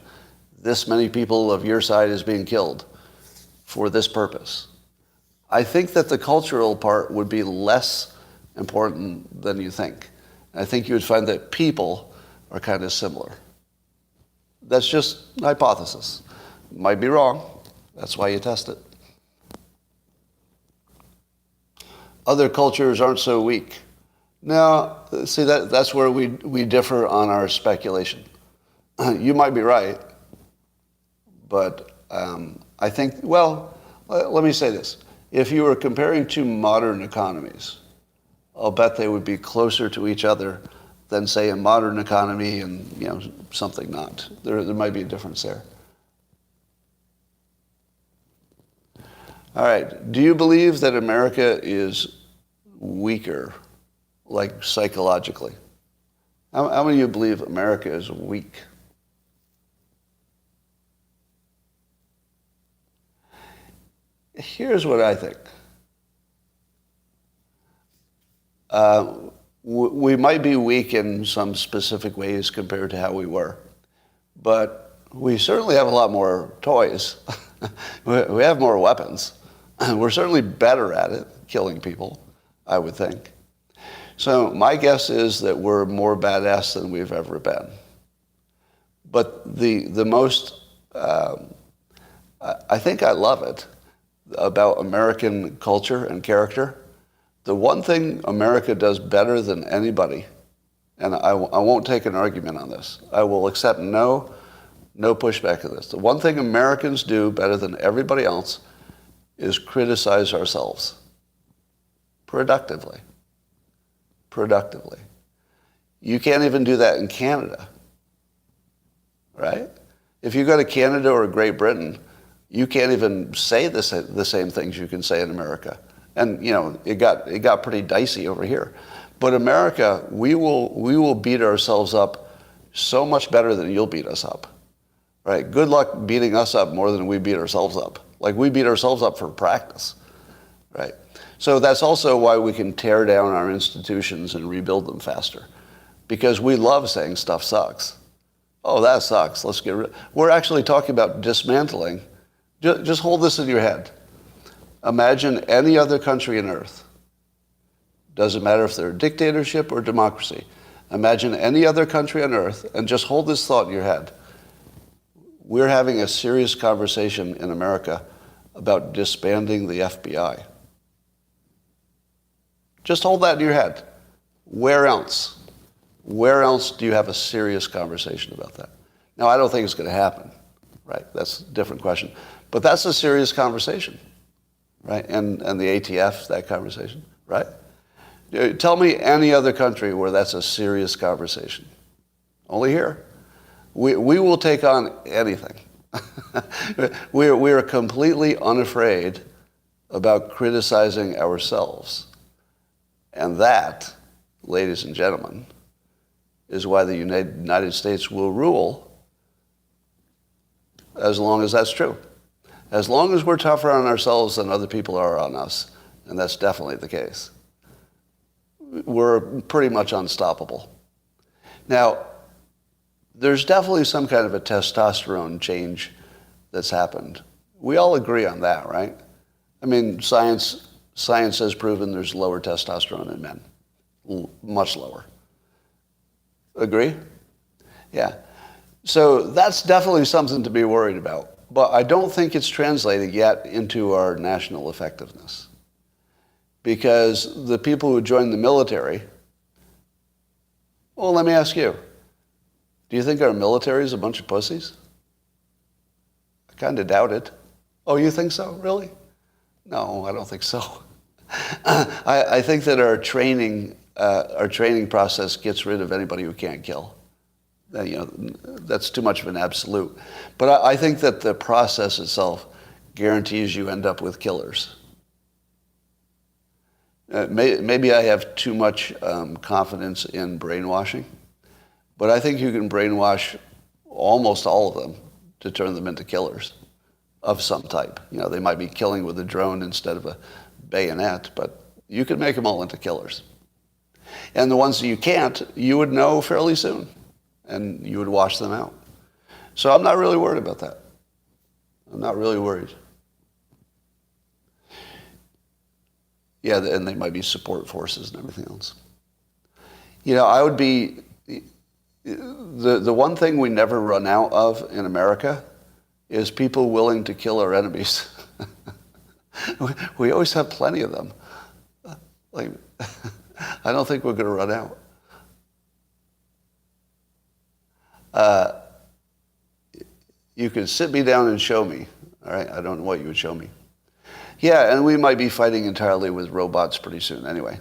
this many people of your side is being killed for this purpose. I think that the cultural part would be less important than you think. I think you would find that people are kind of similar. That's just a hypothesis. Might be wrong. That's why you test it. Other cultures aren't so weak. Now, see, that's where we differ on our speculation. You might be right, but I think, let me say this. If you were comparing two modern economies, I'll bet they would be closer to each other than, say, a modern economy and something not. There might be a difference there. All right. Do you believe that America is weaker, like psychologically? How many of you believe America is weak? Here's what I think. We might be weak in some specific ways compared to how we were, but we certainly have a lot more toys. We have more weapons. We're certainly better at it, killing people, I would think. So my guess is that we're more badass than we've ever been. But the most, I think I love it about American culture and character. The one thing America does better than anybody, and I won't take an argument on this. I will accept no pushback on this. The one thing Americans do better than everybody else is criticize ourselves productively. You can't even do that in Canada, right? If you go to Canada or Great Britain, you can't even say the same things you can say in America. And it got pretty dicey over here. But America, we will beat ourselves up so much better than you'll beat us up. Right? Good luck beating us up more than we beat ourselves up. Like, we beat ourselves up for practice. Right? So that's also why we can tear down our institutions and rebuild them faster. Because we love saying stuff sucks. Oh, that sucks. Let's get rid. We're actually talking about dismantling. Just hold this in your head. Imagine any other country on earth. Doesn't matter if they're a dictatorship or democracy. Imagine any other country on earth, and just hold this thought in your head. We're having a serious conversation in America about disbanding the FBI. Just hold that in your head. Where else? Where else do you have a serious conversation about that? Now, I don't think it's going to happen, right? That's a different question. But that's a serious conversation, right? And the ATF, that conversation, right? Tell me any other country where that's a serious conversation. Only here. We will take on anything. We are completely unafraid about criticizing ourselves. And that, ladies and gentlemen, is why the United States will rule as long as that's true. As long as we're tougher on ourselves than other people are on us, and that's definitely the case, we're pretty much unstoppable. Now, there's definitely some kind of a testosterone change that's happened. We all agree on that, right? I mean, science has proven there's lower testosterone in men, much lower. Agree? Yeah. So that's definitely something to be worried about. But I don't think it's translated yet into our national effectiveness. Because the people who join the military, well, let me ask you, do you think our military is a bunch of pussies? I kind of doubt it. Oh, you think so? Really? No, I don't think so. I think that our training process gets rid of anybody who can't kill. That's too much of an absolute. But I think that the process itself guarantees you end up with killers. Maybe I have too much confidence in brainwashing, but I think you can brainwash almost all of them to turn them into killers of some type. They might be killing with a drone instead of a bayonet, but you can make them all into killers. And the ones that you can't, you would know fairly soon, and you would wash them out. So I'm not really worried about that. I'm not really worried. Yeah, and they might be support forces and everything else. I would be... The one thing we never run out of in America is people willing to kill our enemies. We always have plenty of them. I don't think we're going to run out. You could sit me down and show me. All right, I don't know what you would show me. Yeah, and we might be fighting entirely with robots pretty soon anyway.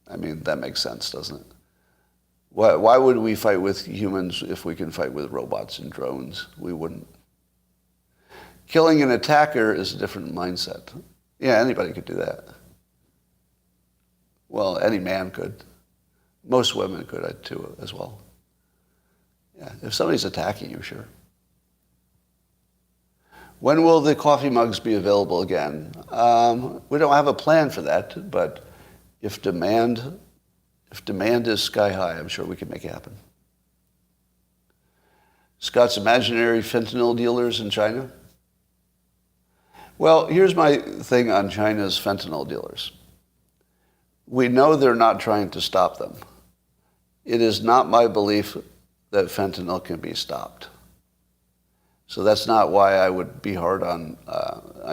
I mean, that makes sense, doesn't it? Why would we fight with humans if we can fight with robots and drones? We wouldn't. Killing an attacker is a different mindset. Yeah, anybody could do that. Well, any man could. Most women could too, as well. Yeah, if somebody's attacking you, sure. When will the coffee mugs be available again? We don't have a plan for that, but if demand is sky high, I'm sure we can make it happen. Scott's imaginary fentanyl dealers in China? Well, here's my thing on China's fentanyl dealers. We know they're not trying to stop them. It is not my belief that fentanyl can be stopped. So that's not why I would be hard on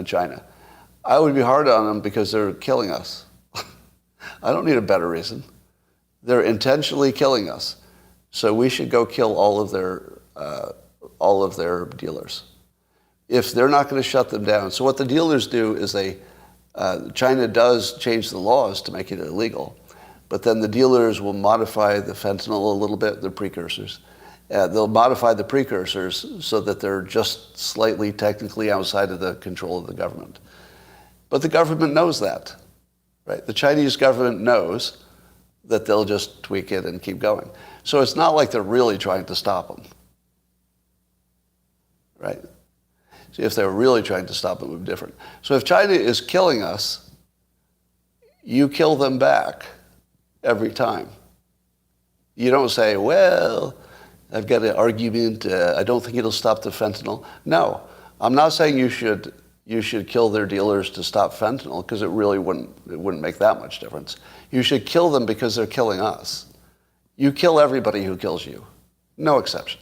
China. I would be hard on them because they're killing us. I don't need a better reason. They're intentionally killing us. So we should go kill all of their dealers. If they're not going to shut them down. So what the dealers do is China does change the laws to make it illegal, but then the dealers will modify the fentanyl a little bit, the precursors. They'll modify the precursors so that they're just slightly technically outside of the control of the government. But the government knows that, right? The Chinese government knows that they'll just tweak it and keep going. So it's not like they're really trying to stop them, right? So if they're really trying to stop them, it would be different. So if China is killing us, you kill them back every time. You don't say, well, I've got an argument, I don't think it'll stop the fentanyl. No, I'm not saying you should kill their dealers to stop fentanyl, because it wouldn't make that much difference. You should kill them because they're killing us. You kill everybody who kills you. No exception,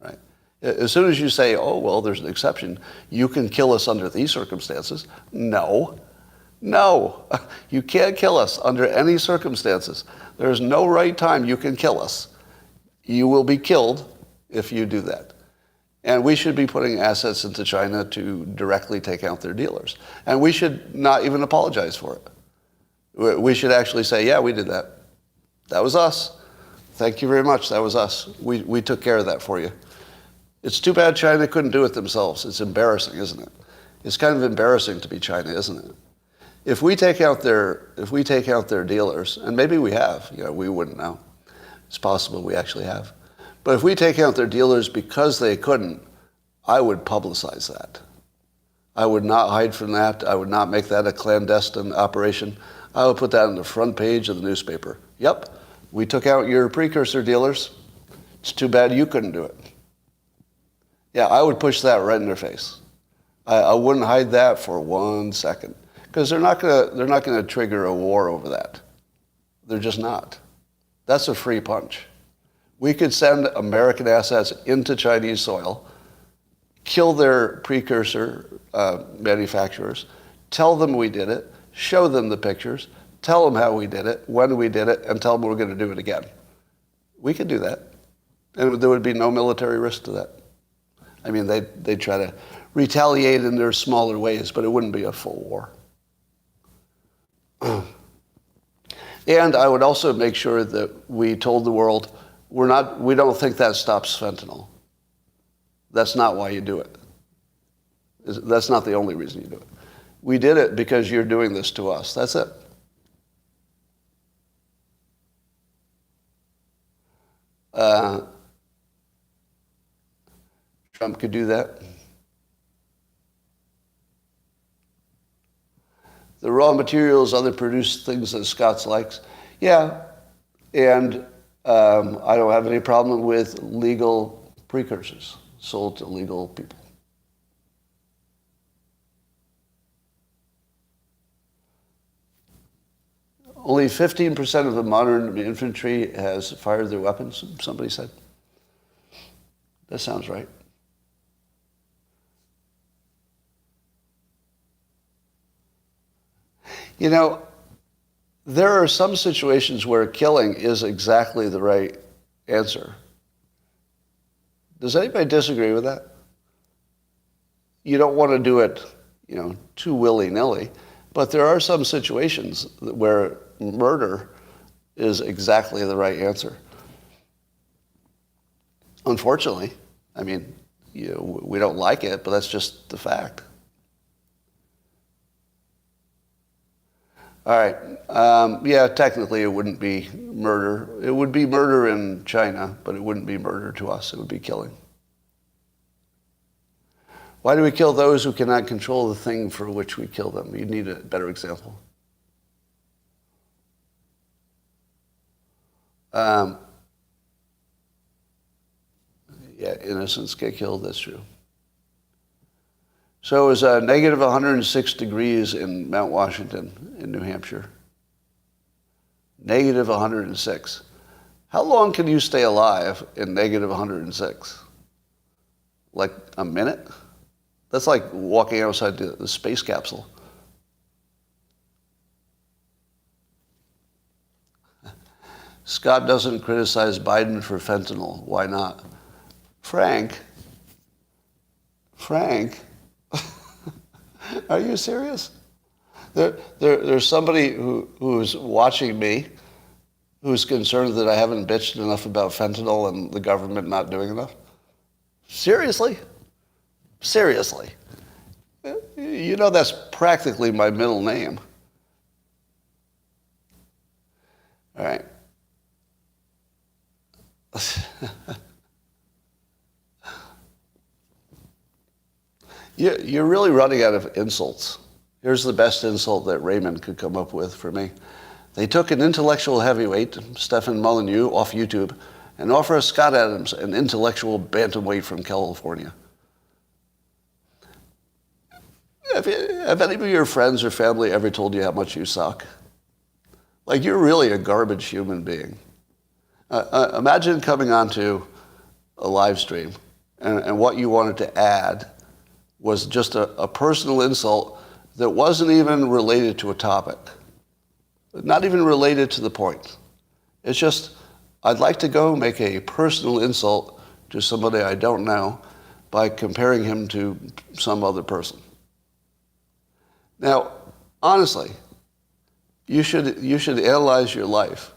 right? As soon as you say, oh, well, there's an exception, you can kill us under these circumstances. No, you can't kill us under any circumstances. There's no right time you can kill us. You will be killed if you do that. And we should be putting assets into China to directly take out their dealers. And we should not even apologize for it. We should actually say, yeah, we did that. That was us. Thank you very much. That was us. We took care of that for you. It's too bad China couldn't do it themselves. It's embarrassing, isn't it? It's kind of embarrassing to be China, isn't it? If we take out their dealers, and maybe we have, we wouldn't know. It's possible we actually have. But if we take out their dealers because they couldn't, I would publicize that. I would not hide from that. I would not make that a clandestine operation. I would put that on the front page of the newspaper. Yep, we took out your precursor dealers. It's too bad you couldn't do it. Yeah, I would push that right in their face. I wouldn't hide that for 1 second, because they're not gonna trigger a war over that. They're just not. That's a free punch. We could send American assets into Chinese soil, kill their precursor manufacturers, tell them we did it, show them the pictures, tell them how we did it, when we did it, and tell them we're going to do it again. We could do that. And there would be no military risk to that. I mean, they'd try to retaliate in their smaller ways, but it wouldn't be a full war. And I would also make sure that we told the world, we don't think that stops fentanyl. That's not why you do it. That's not the only reason you do it. We did it because you're doing this to us. That's it. Trump could do that. The raw materials, other produced things that Scott's likes. Yeah, and I don't have any problem with legal precursors sold to legal people. Only 15% of the modern infantry has fired their weapons, somebody said. That sounds right. There are some situations where killing is exactly the right answer. Does anybody disagree with that? You don't want to do it, too willy-nilly, but there are some situations where murder is exactly the right answer. Unfortunately, we don't like it, but that's just the fact. All right. Yeah, technically it wouldn't be murder. It would be murder in China, but it wouldn't be murder to us. It would be killing. Why do we kill those who cannot control the thing for which we kill them? You need a better example. Yeah, innocents get killed, that's true. So it was negative 106 degrees in Mount Washington in New Hampshire. Negative 106. How long can you stay alive in negative 106? Like a minute? That's like walking outside the space capsule. Scott doesn't criticize Biden for fentanyl. Why not? Frank, are you serious? There's somebody who's watching me who's concerned that I haven't bitched enough about fentanyl and the government not doing enough? Seriously? Seriously? That's practically my middle name. All right. You're really running out of insults. Here's the best insult that Raymond could come up with for me. They took an intellectual heavyweight, Stephen Molyneux, off YouTube, and offer Scott Adams an intellectual bantamweight from California. Have any of your friends or family ever told you how much you suck? Like, you're really a garbage human being. Imagine coming onto a live stream and what you wanted to add was just a personal insult that wasn't even related to a topic, not even related to the point. It's just, I'd like to go make a personal insult to somebody I don't know by comparing him to some other person. Now, honestly, you should analyze your life.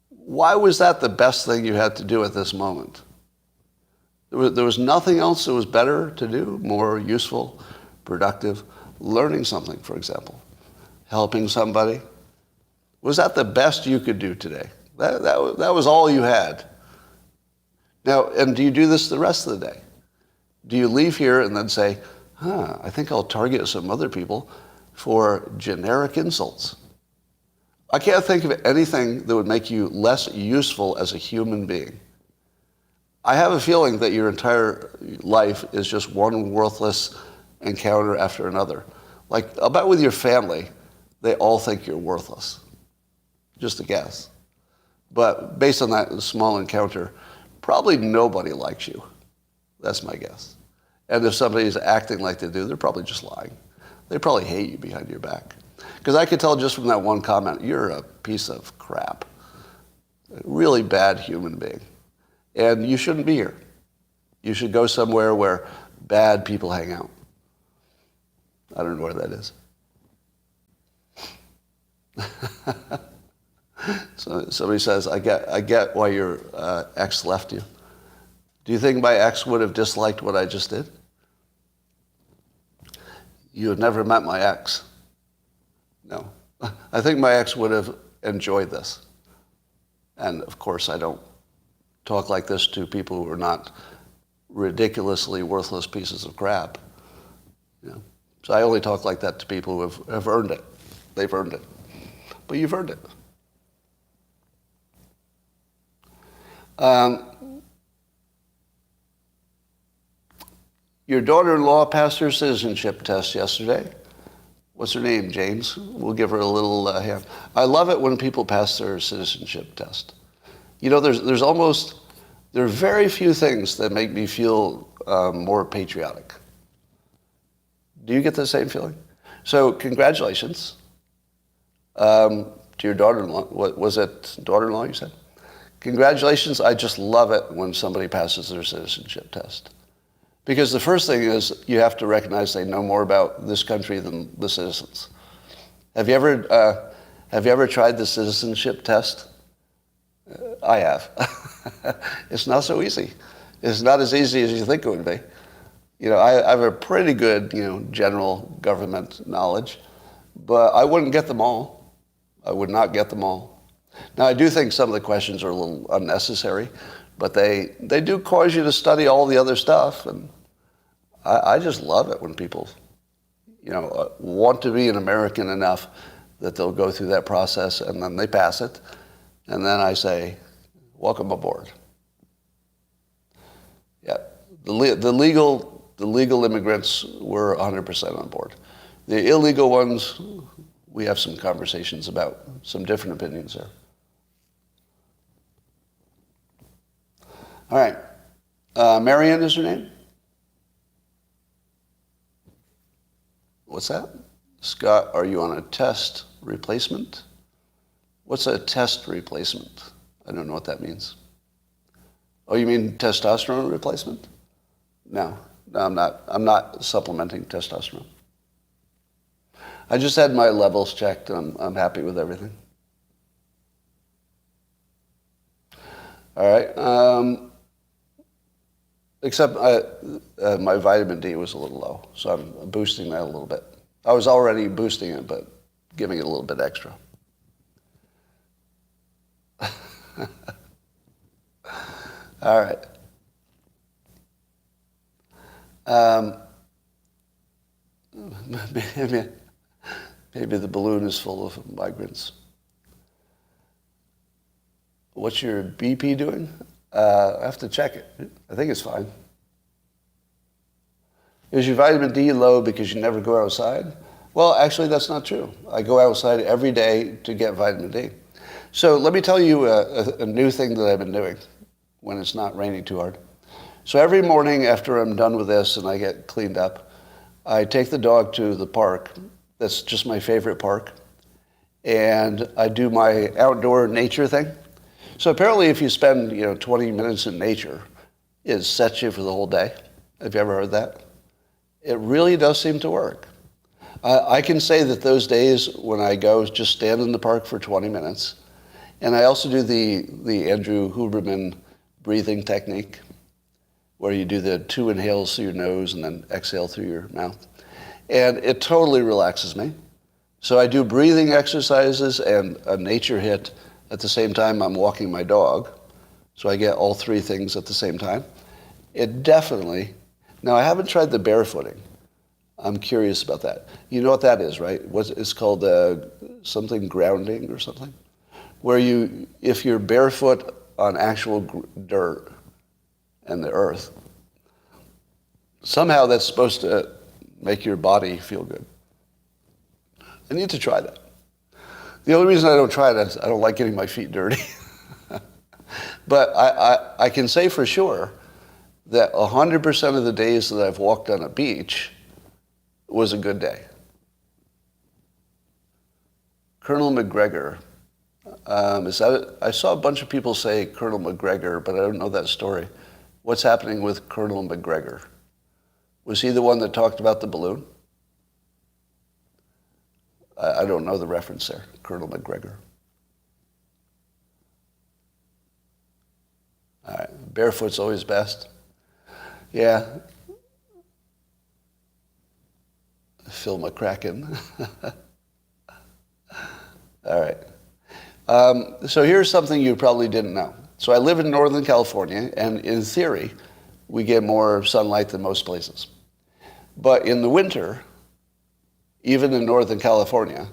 Why was that the best thing you had to do at this moment? There was nothing else that was better to do, more useful, productive, learning something, for example, helping somebody. Was that the best you could do today? That was all you had. Now, and do you do this the rest of the day? Do you leave here and then say, I think I'll target some other people for generic insults? I can't think of anything that would make you less useful as a human being. I have a feeling that your entire life is just one worthless encounter after another. Like, I'll bet with your family, they all think you're worthless. Just a guess. But based on that small encounter, probably nobody likes you. That's my guess. And if somebody's acting like they do, they're probably just lying. They probably hate you behind your back. Because I could tell just from that one comment, you're a piece of crap. A really bad human being. And you shouldn't be here. You should go somewhere where bad people hang out. I don't know where that is. So somebody says, I get why your ex left you. Do you think my ex would have disliked what I just did? You had never met my ex. No. I think my ex would have enjoyed this. And of course, I don't talk like this to people who are not ridiculously worthless pieces of crap. You know? So I only talk like that to people who have earned it. They've earned it. But you've earned it. Your daughter-in-law passed her citizenship test yesterday. What's her name, James? We'll give her a little hand. I love it when people pass their citizenship test. You know, there are very few things that make me feel more patriotic. Do you get the same feeling? So congratulations to your daughter-in-law. What was it, daughter-in-law you said? Congratulations. I just love it when somebody passes their citizenship test. Because the first thing is you have to recognize they know more about this country than the citizens. Have you ever tried the citizenship test? I have. It's not so easy. It's not as easy as you think it would be. You know, I have a pretty good, general government knowledge, but I wouldn't get them all. I would not get them all. Now, I do think some of the questions are a little unnecessary, but they do cause you to study all the other stuff, and I just love it when people, want to be an American enough that they'll go through that process, and then they pass it, and then I say, welcome aboard. Yeah, the legal immigrants were 100% on board. The illegal ones, we have some conversations about, some different opinions there. All right. Marianne is her name? What's that? Scott, are you on a test replacement? What's a test replacement? I don't know what that means. Oh, you mean testosterone replacement? No, I'm not. I'm not supplementing testosterone. I just had my levels checked, and I'm happy with everything. All right. Except my vitamin D was a little low, so I'm boosting that a little bit. I was already boosting it, but giving it a little bit extra. All right. Maybe the balloon is full of migrants. What's your BP doing? I have to check it. I think it's fine. Is your vitamin D low because you never go outside? Well, actually, that's not true. I go outside every day to get vitamin D. So let me tell you a new thing that I've been doing when it's not raining too hard. So every morning after I'm done with this and I get cleaned up, I take the dog to the park. That's just my favorite park. And I do my outdoor nature thing. So apparently if you spend 20 minutes in nature, it sets you for the whole day. Have you ever heard that? It really does seem to work. I can say that those days when I go just stand in the park for 20 minutes, and I also do the Andrew Huberman breathing technique, where you do the 2 inhales through your nose and then exhale through your mouth. And it totally relaxes me. So I do breathing exercises and a nature hit at the same time I'm walking my dog. So I get all 3 things at the same time. It definitely, now I haven't tried the barefooting. I'm curious about that. You know what that is, right? It's called something grounding or something? Where if you're barefoot on actual dirt and the earth, somehow that's supposed to make your body feel good. I need to try that. The only reason I don't try it is I don't like getting my feet dirty. But I can say for sure that 100% of the days that I've walked on a beach was a good day. Colonel McGregor, I saw a bunch of people say Colonel McGregor, but I don't know that story. What's happening with Colonel McGregor? Was he the one that talked about the balloon? I don't know the reference there, Colonel McGregor. All right, barefoot's always best. Yeah. Phil McCracken. All right. So here's something you probably didn't know. So I live in Northern California, and in theory, we get more sunlight than most places. But in the winter, even in Northern California,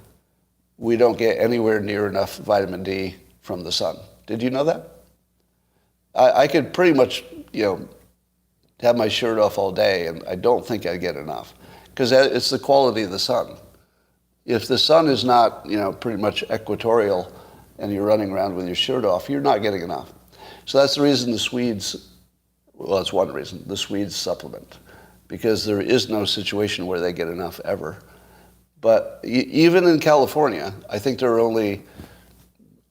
we don't get anywhere near enough vitamin D from the sun. Did you know that? I could pretty much, have my shirt off all day, and I don't think I get enough. Because it's the quality of the sun. If the sun is not, pretty much equatorial and you're running around with your shirt off, you're not getting enough. So that's the reason the Swedes, well, that's one reason, the Swedes supplement. Because there is no situation where they get enough ever. But even in California, I think there are only,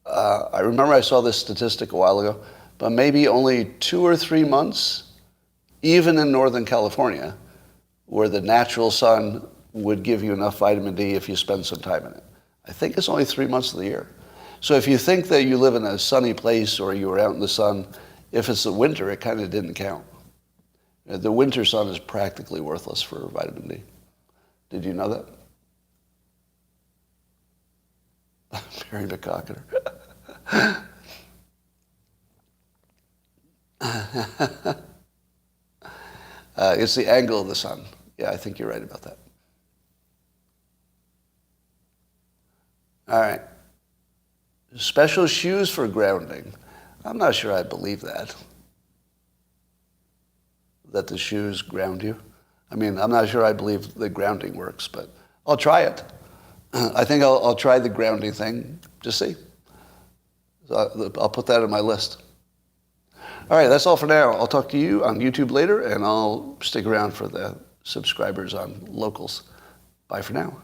I remember I saw this statistic a while ago, but maybe only 2 or 3 months, even in Northern California, where the natural sun would give you enough vitamin D if you spend some time in it. I think it's only 3 months of the year. So if you think that you live in a sunny place or you were out in the sun, if it's the winter, it kind of didn't count. The winter sun is practically worthless for vitamin D. Did you know that? Barry McCockner. It's the angle of the sun. Yeah, I think you're right about that. All right. Special shoes for grounding. I'm not sure I believe that the shoes ground you. I mean, I'm not sure I believe the grounding works, but I'll try it. I think I'll try the grounding thing to see. So I'll put that on my list. All right, that's all for now. I'll talk to you on YouTube later, and I'll stick around for the subscribers on Locals. Bye for now.